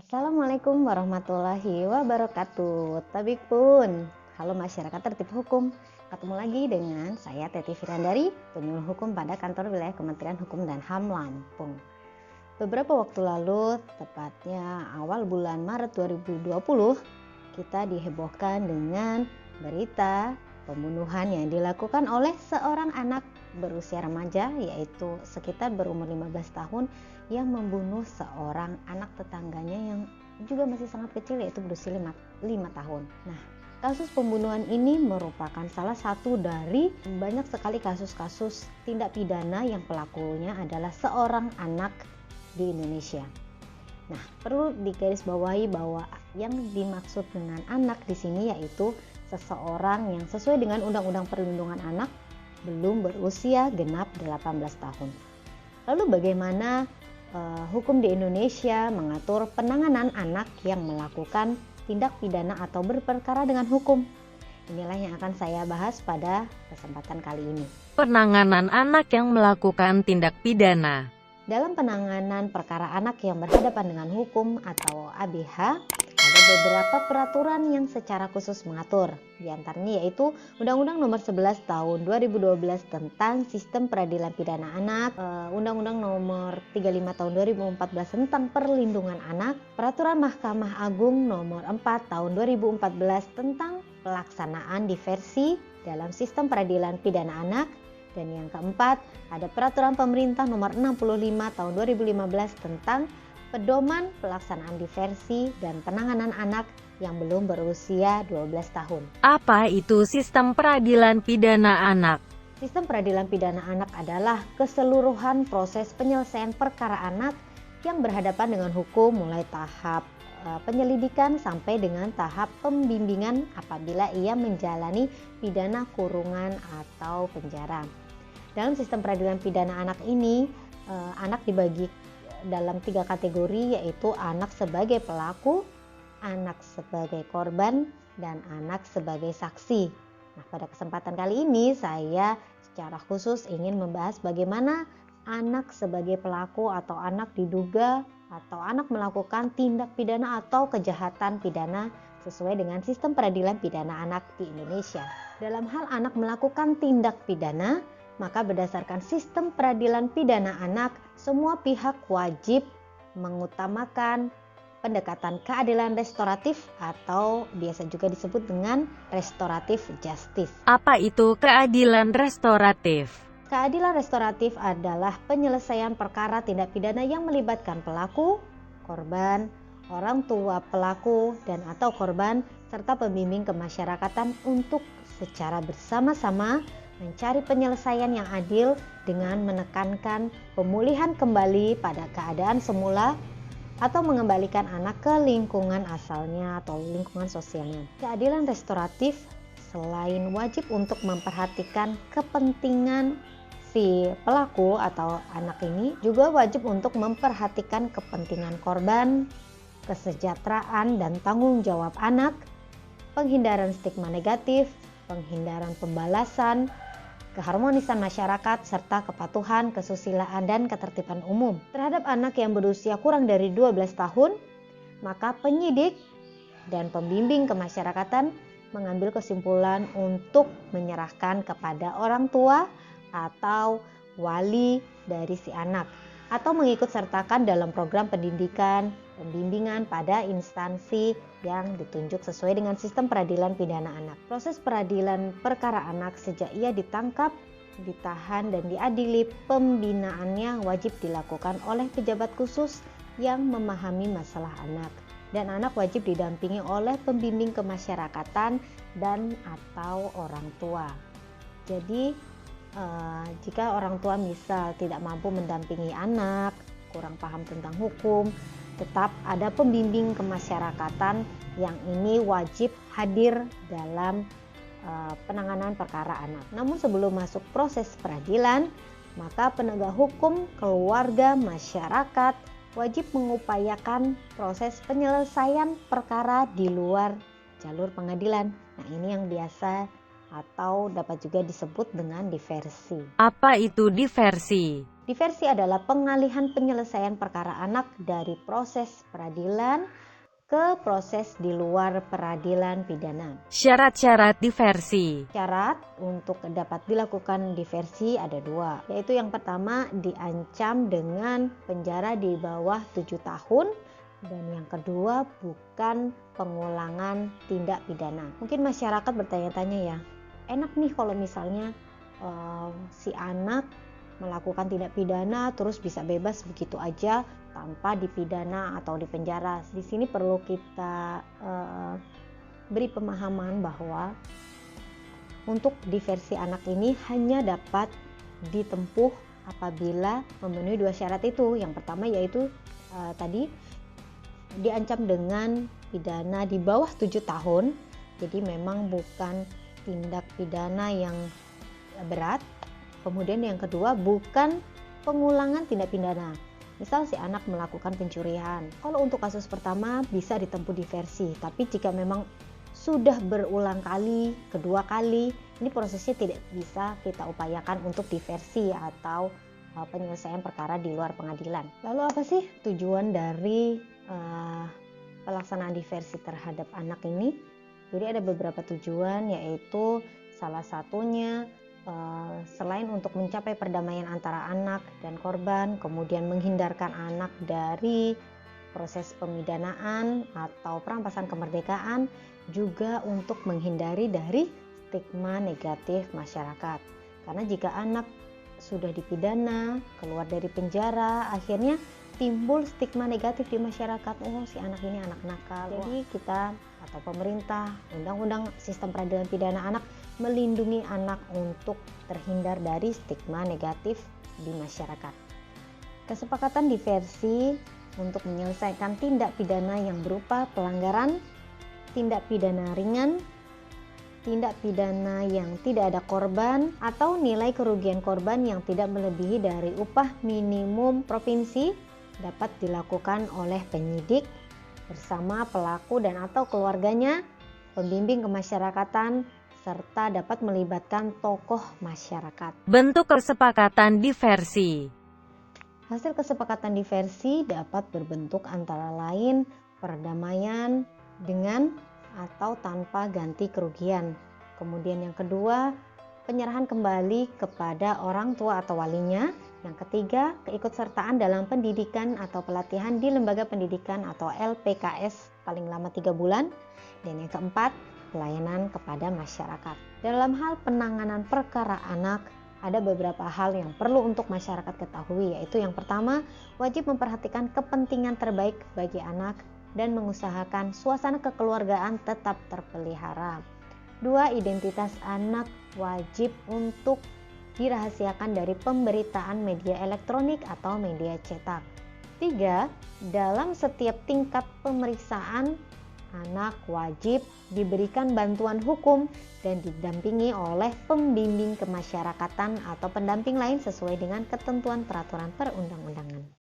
Assalamualaikum warahmatullahi wabarakatuh. Tabik pun, halo masyarakat tertib hukum. Ketemu lagi dengan saya Teti Firandari, penyuluh hukum pada kantor wilayah Kementerian Hukum dan HAM Lampung. Beberapa waktu lalu, tepatnya awal bulan Maret 2020, kita dihebohkan dengan berita pembunuhan yang dilakukan oleh seorang anak berusia remaja, yaitu sekitar berumur 15 tahun, yang membunuh seorang anak tetangganya yang juga masih sangat kecil, yaitu berusia 5 tahun. Nah, kasus pembunuhan ini merupakan salah satu dari banyak sekali kasus-kasus tindak pidana yang pelakunya adalah seorang anak di Indonesia. Nah, perlu digarisbawahi bahwa yang dimaksud dengan anak di sini yaitu seseorang yang sesuai dengan Undang-Undang Perlindungan Anak belum berusia genap 18 tahun. Lalu bagaimana hukum di Indonesia mengatur penanganan anak yang melakukan tindak pidana atau berperkara dengan hukum? Inilah yang akan saya bahas pada kesempatan kali ini. Penanganan anak yang melakukan tindak pidana. Dalam penanganan perkara anak yang berhadapan dengan hukum atau ABH, ada beberapa peraturan yang secara khusus mengatur. Di antaranya yaitu Undang-Undang Nomor 11 Tahun 2012 tentang Sistem Peradilan Pidana Anak, Undang-Undang Nomor 35 Tahun 2014 tentang Perlindungan Anak, Peraturan Mahkamah Agung Nomor 4 Tahun 2014 tentang pelaksanaan diversi dalam Sistem Peradilan Pidana Anak. Dan yang keempat, ada Peraturan Pemerintah Nomor 65 Tahun 2015 tentang pedoman pelaksanaan diversi dan penanganan anak yang belum berusia 12 tahun. Apa itu sistem peradilan pidana anak? Sistem peradilan pidana anak adalah keseluruhan proses penyelesaian perkara anak yang berhadapan dengan hukum mulai tahap penyelidikan sampai dengan tahap pembimbingan apabila ia menjalani pidana kurungan atau penjara. Dalam sistem peradilan pidana anak ini, anak dibagi dalam 3 kategori, yaitu anak sebagai pelaku, anak sebagai korban, dan anak sebagai saksi. Nah, pada kesempatan kali ini saya secara khusus ingin membahas bagaimana anak sebagai pelaku atau anak diduga atau anak melakukan tindak pidana atau kejahatan pidana sesuai dengan sistem peradilan pidana anak di Indonesia. Dalam hal anak melakukan tindak pidana, maka berdasarkan sistem peradilan pidana anak, semua pihak wajib mengutamakan pendekatan keadilan restoratif atau biasa juga disebut dengan restoratif justice. Apa itu keadilan restoratif? Keadilan restoratif adalah penyelesaian perkara tindak pidana yang melibatkan pelaku, korban, orang tua pelaku dan atau korban, serta pembimbing kemasyarakatan untuk secara bersama-sama mencari penyelesaian yang adil dengan menekankan pemulihan kembali pada keadaan semula atau mengembalikan anak ke lingkungan asalnya atau lingkungan sosialnya. Keadilan restoratif selain wajib untuk memperhatikan kepentingan si pelaku atau anak ini, juga wajib untuk memperhatikan kepentingan korban, kesejahteraan dan tanggung jawab anak, penghindaran stigma negatif, penghindaran pembalasan, keharmonisan masyarakat, serta kepatuhan, kesusilaan, dan ketertiban umum. Terhadap anak yang berusia kurang dari 12 tahun, maka penyidik dan pembimbing kemasyarakatan mengambil kesimpulan untuk menyerahkan kepada orang tua atau wali dari si anak, atau mengikut sertakan dalam program pendidikan, pembimbingan pada instansi yang ditunjuk sesuai dengan sistem peradilan pidana anak. Proses peradilan perkara anak sejak ia ditangkap, ditahan, dan diadili, pembinaannya wajib dilakukan oleh pejabat khusus yang memahami masalah anak. Dan anak wajib didampingi oleh pembimbing kemasyarakatan dan atau orang tua. Jadi jika orang tua misal tidak mampu mendampingi anak, kurang paham tentang hukum, tetap ada pembimbing kemasyarakatan yang ini wajib hadir dalam penanganan perkara anak. Namun sebelum masuk proses peradilan, maka penegak hukum, keluarga, masyarakat wajib mengupayakan proses penyelesaian perkara di luar jalur pengadilan. Nah, ini yang biasa atau dapat juga disebut dengan diversi. Apa itu diversi? Diversi adalah pengalihan penyelesaian perkara anak dari proses peradilan ke proses di luar peradilan pidana. Syarat-syarat diversi. Syarat untuk dapat dilakukan diversi ada 2, yaitu yang pertama diancam dengan penjara di bawah 7 tahun, dan yang kedua bukan pengulangan tindak pidana. Mungkin masyarakat bertanya-tanya ya, enak nih kalau misalnya si anak melakukan tindak pidana terus bisa bebas begitu aja tanpa dipidana atau dipenjara. Di sini perlu kita beri pemahaman bahwa untuk diversi anak ini hanya dapat ditempuh apabila memenuhi 2 syarat itu. Yang pertama yaitu tadi diancam dengan pidana di bawah 7 tahun. Jadi memang bukan tindak pidana yang berat. Kemudian yang kedua bukan pengulangan tindak pidana. Misal si anak melakukan pencurian. Kalau untuk kasus pertama bisa ditempuh diversi, tapi jika memang sudah berulang kali, kedua kali, ini prosesnya tidak bisa kita upayakan untuk diversi atau penyelesaian perkara di luar pengadilan. Lalu apa sih tujuan dari pelaksanaan diversi terhadap anak ini? Jadi ada beberapa tujuan, yaitu salah satunya selain untuk mencapai perdamaian antara anak dan korban, kemudian menghindarkan anak dari proses pemidanaan atau perampasan kemerdekaan, juga untuk menghindari dari stigma negatif masyarakat. Karena jika anak sudah dipidana, keluar dari penjara, akhirnya timbul stigma negatif di masyarakat. Oh, si anak ini anak nakal. Jadi kita atau pemerintah, undang-undang sistem peradilan pidana anak melindungi anak untuk terhindar dari stigma negatif di masyarakat. Kesepakatan diversi untuk menyelesaikan tindak pidana yang berupa pelanggaran, tindak pidana ringan, tindak pidana yang tidak ada korban, atau nilai kerugian korban yang tidak melebihi dari upah minimum provinsi dapat dilakukan oleh penyidik bersama pelaku dan atau keluarganya, pembimbing kemasyarakatan, serta dapat melibatkan tokoh masyarakat. Bentuk kesepakatan diversi. Hasil kesepakatan diversi dapat berbentuk antara lain perdamaian dengan atau tanpa ganti kerugian. Kemudian yang kedua, penyerahan kembali kepada orang tua atau walinya. Yang ketiga, keikutsertaan dalam pendidikan atau pelatihan di lembaga pendidikan atau LPKS paling lama 3 bulan. Dan yang keempat, pelayanan kepada masyarakat. Dalam hal penanganan perkara anak, ada beberapa hal yang perlu untuk masyarakat ketahui, yaitu yang pertama, wajib memperhatikan kepentingan terbaik bagi anak dan mengusahakan suasana kekeluargaan tetap terpelihara. 2. Identitas anak wajib untuk dirahasiakan dari pemberitaan media elektronik atau media cetak. 3. Dalam setiap tingkat pemeriksaan, anak wajib diberikan bantuan hukum dan didampingi oleh pembimbing kemasyarakatan atau pendamping lain sesuai dengan ketentuan peraturan perundang-undangan.